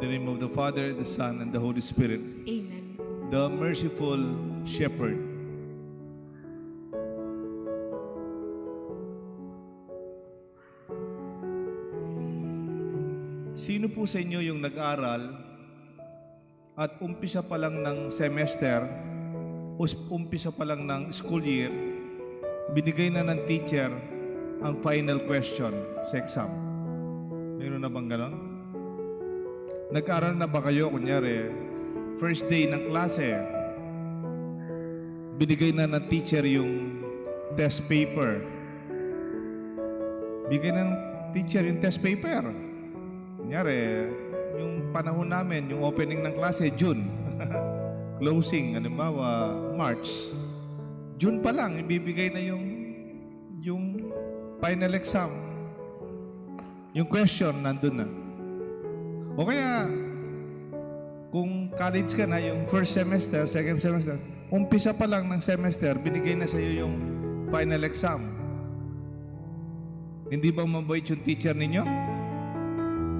the name of the Father, the Son, and the Holy Spirit. Amen. The merciful shepherd. Sino po sa inyo yung nag-aral at umpisa pa lang ng semester o umpisa pa lang ng school year, binigay na ng teacher ang final question sa exam? Meron na bang ganon? Nag-aral na ba kayo, kunyari, first day ng klase, binigay na ng teacher yung test paper. Bigay na ng teacher yung test paper. Kunyari, yung panahon namin, yung opening ng klase, June. Closing, halimbawa, March. June pa lang, ibibigay na yung final exam. Yung question, nandun na. O kaya, kung college ka na, yung first semester, second semester, umpisa pa lang ng semester, binigay na sa iyo yung final exam. Hindi ba mabait yung teacher ninyo?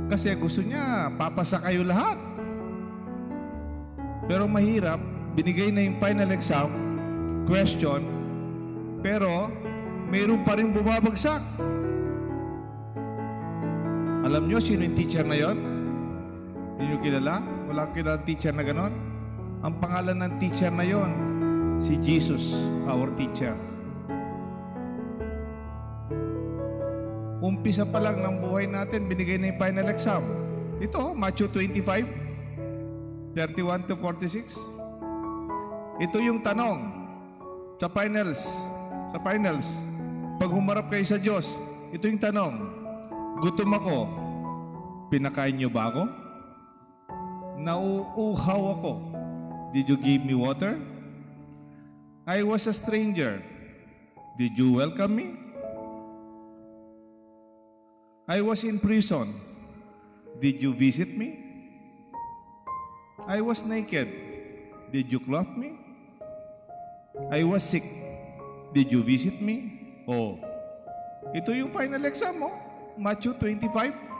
Kasi gusto niya, papasa kayo lahat. Pero mahirap, binigay na yung final exam, question, pero mayroon pa rin bumabagsak. Alam nyo sino yung teacher na yon? Hindi nyo kilala? Wala kilala teacher na ganon? Ang pangalan ng teacher na yon, si Jesus, our teacher. Umpisa pa lang ng buhay natin, binigay na yung final exam. Ito, Matthew 25, 31 to 46. Ito yung tanong sa finals. Sa finals, pag humarap kayo sa Diyos, ito yung tanong. Gutom ako, pinakain niyo ba ako? Nauuhaw ako, did you give me water? I was a stranger, did you welcome me? I was in prison. Did you visit me? I was naked. Did you clothe me? I was sick. Did you visit me? Oh, ito yung final exam mo. Matthew 25.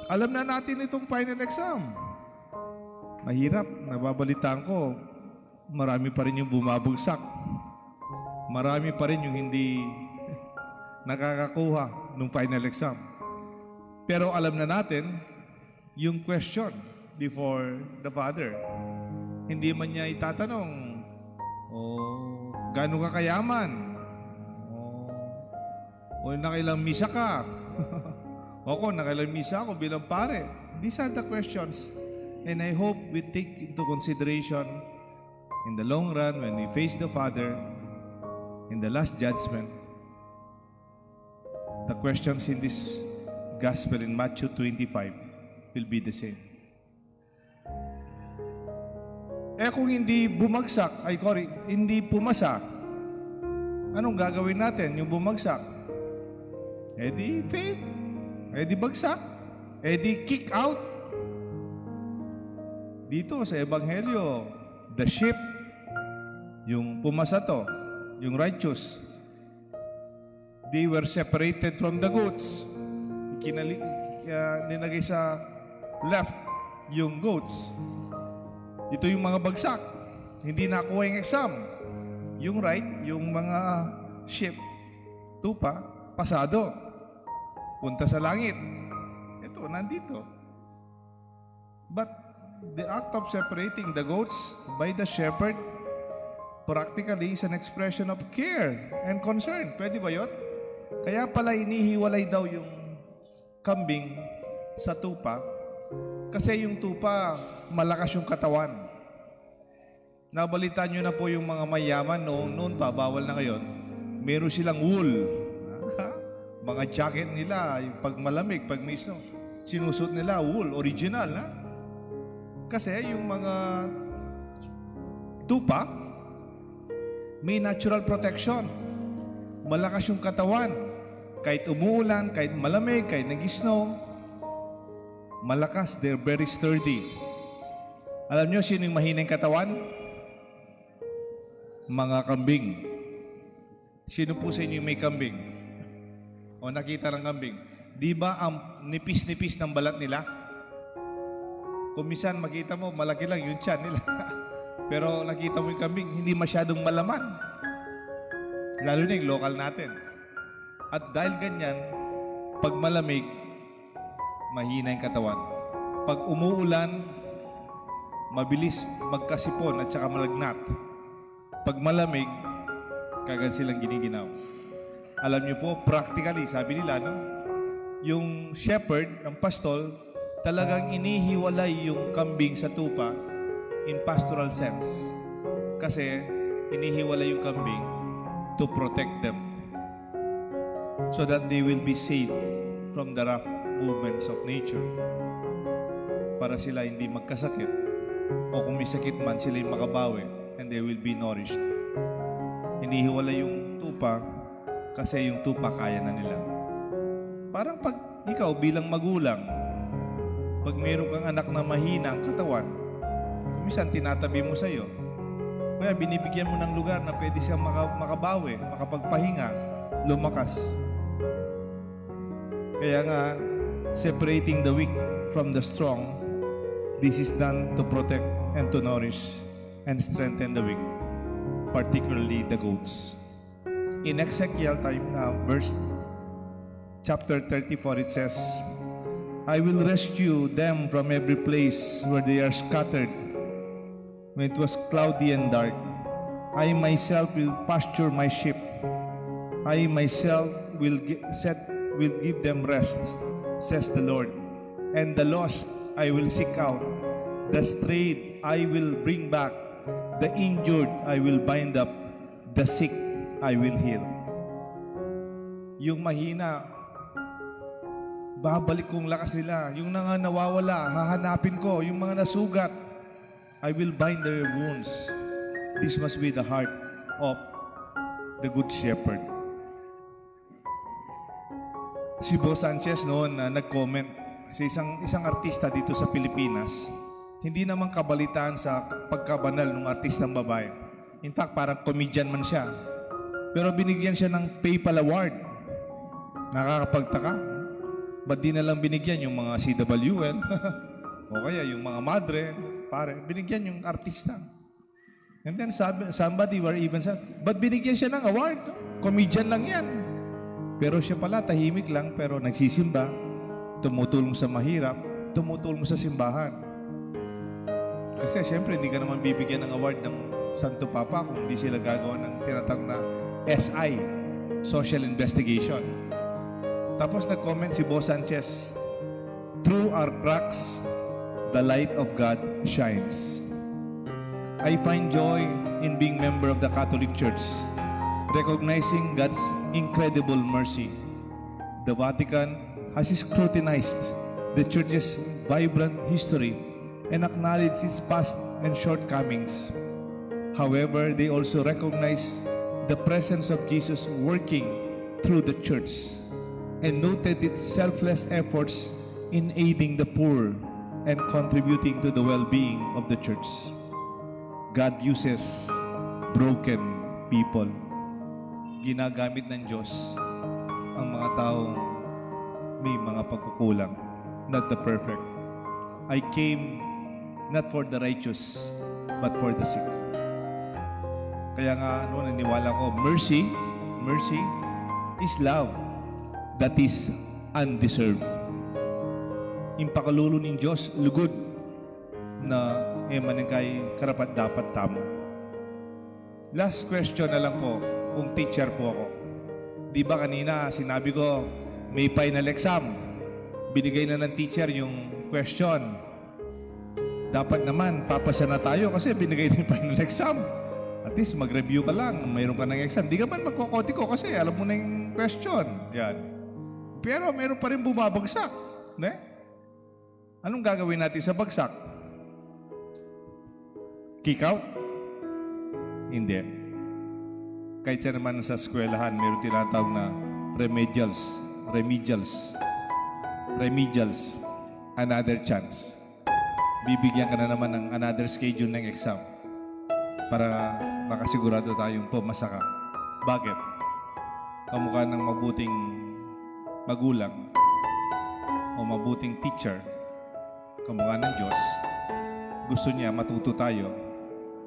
Alam na natin itong final exam. Mahirap. Nababalitaan ko, marami pa rin yung bumabagsak. Marami pa rin yung hindi nakakakuha ng final exam. Pero alam na natin yung question before the Father. Hindi man niya itatanong, gaano ka kayaman? O nakailang misa ka? O nakailang misa ako bilang pare. These are the questions. And I hope we take into consideration in the long run when we face the Father in the last judgment. The questions in this gospel in Matthew 25 will be the same. Kung hindi bumagsak, hindi pumasa, anong gagawin natin yung bumagsak? Di fail. Di bagsak. Di kick out. Dito sa Ebanghelyo, the sheep, yung pumasa to, yung righteous, they were separated from the goats. Ninagay sa left yung goats. Ito yung mga bagsak. Hindi nakuha yung exam. Yung right, yung mga sheep, tupa, pasado. Punta sa langit. Ito, nandito. But the act of separating the goats by the shepherd practically is an expression of care and concern. Pwede ba yun? Kaya pala inihiwalay daw yung kambing sa tupa kasi yung tupa malakas yung katawan. Nabalitaan nyo na po yung mga mayaman noon pa, bawal na ngayon. Meron silang wool. Mga jacket nila, yung pag malamig, pag may snow, sinusot nila wool, original. Kasi yung mga tupa, may natural protection. Malakas yung katawan. Kahit umuulan, kahit malamig, kahit nag-snow, malakas, they're very sturdy. Alam nyo sino yung mahinang katawan? Mga kambing. Sino po sa inyo yung may kambing? O nakita ng kambing? Di ba ang nipis-nipis ng balat nila? Kung minsan makita mo, malaki lang yung tiyan nila. Pero nakita mo yung kambing, hindi masyadong malaman. Lalo na yung local natin. At dahil ganyan, pag malamig, mahina yung katawan. Pag umuulan, mabilis magkasipon at saka malagnat. Pag malamig, kagad silang giniginaw. Alam niyo po, practically, sabi nila, no? Yung shepherd, ang pastol, talagang inihiwalay yung kambing sa tupa in pastoral sense. Kasi inihiwalay yung kambing to protect them so that they will be safe from the rough movements of nature. Para sila hindi magkasakit o kung may sakit man, sila yung makabawi and they will be nourished. Inihiwalay yung tupa kasi yung tupa kaya na nila. Parang pag ikaw bilang magulang, pag mayroon kang anak na mahina ang katawan, minsan tinatabi mo sa iyo. Kaya binibigyan mo ng lugar na pwede siyang makabawi, makapagpahinga, lumakas. Kaya nga, separating the weak from the strong, this is done to protect and to nourish and strengthen the weak, particularly the goats. In Ezekiel chapter 34, it says, I will rescue them from every place where they are scattered. When it was cloudy and dark, I myself will pasture my sheep. I myself will give them rest, says the Lord. And the lost I will seek out. The strayed I will bring back. The injured I will bind up. The sick I will heal. Yung mahina, babalik kong lakas nila. Yung mga nawawala, hahanapin ko. Yung mga nasugat, I will bind their wounds. This must be the heart of the Good Shepherd. Si Bo Sanchez noon nag-comment sa isang artista dito sa Pilipinas. Hindi naman kabalitaan sa pagkabanal ng artistang babae. In fact, parang comedian man siya. Pero binigyan siya ng PayPal Award. Nakakapagtaka. Ba't di na lang binigyan yung mga CWL? O kaya yung mga madre, pare, binigyan yung artista. And then somebody were even said, ba't binigyan siya ng award? Comedian lang yan. Pero siya pala, tahimik lang, pero nagsisimba, tumutulong sa mahirap, tumutulong sa simbahan. Kasi siyempre, hindi ka naman bibigyan ng award ng Santo Papa kung hindi sila gagawa ng tinatawag na SI, Social Investigation. Tapos nag-comment si Bo Sanchez, through our cracks, the light of God shines. I find joy in being member of the Catholic Church, recognizing God's incredible mercy. The Vatican has scrutinized the Church's vibrant history and acknowledged its past and shortcomings. However, they also recognize the presence of Jesus working through the Church and noted its selfless efforts in aiding the poor and contributing to the well-being of the Church. God uses broken people. Ginagamit ng Diyos ang mga taong may mga pagkukulang, not the perfect. I came not for the righteous, but for the sick. Kaya nga, naniwala ko, mercy is love that is undeserved. Impakalulo ng Diyos, lugod na maningkay karapat dapat tamo. Last question na lang po, kung teacher po ako. Di ba kanina sinabi ko, may final exam. Binigay na ng teacher yung question. Dapat naman, papasa na tayo kasi binigay na yung final exam. At least mag-review ka lang, mayroon ka ng exam. Di ka man magkokotiko kasi alam mo na yung question. Yan. Pero mayroon pa rin bumabagsak. Ne? Anong gagawin natin sa bagsak? Kick out? Hindi. Kahit siya naman sa eskwelahan, mayroon tinatawag na remedials. Another chance. Bibigyan ka na naman ng another schedule ng exam para makasigurado tayong pumasa ka. Bakit? Kamukha ng mabuting magulang o mabuting teacher, kamukha ng Diyos, gusto niya matuto tayo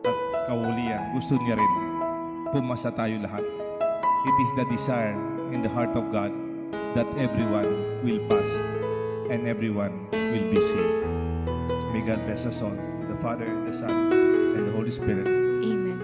at kaulian, gusto niya rin pumasa tayo lahat. It is the desire in the heart of God that everyone will pass and everyone will be saved. May God bless us all, the Father, the Son, and the Holy Spirit.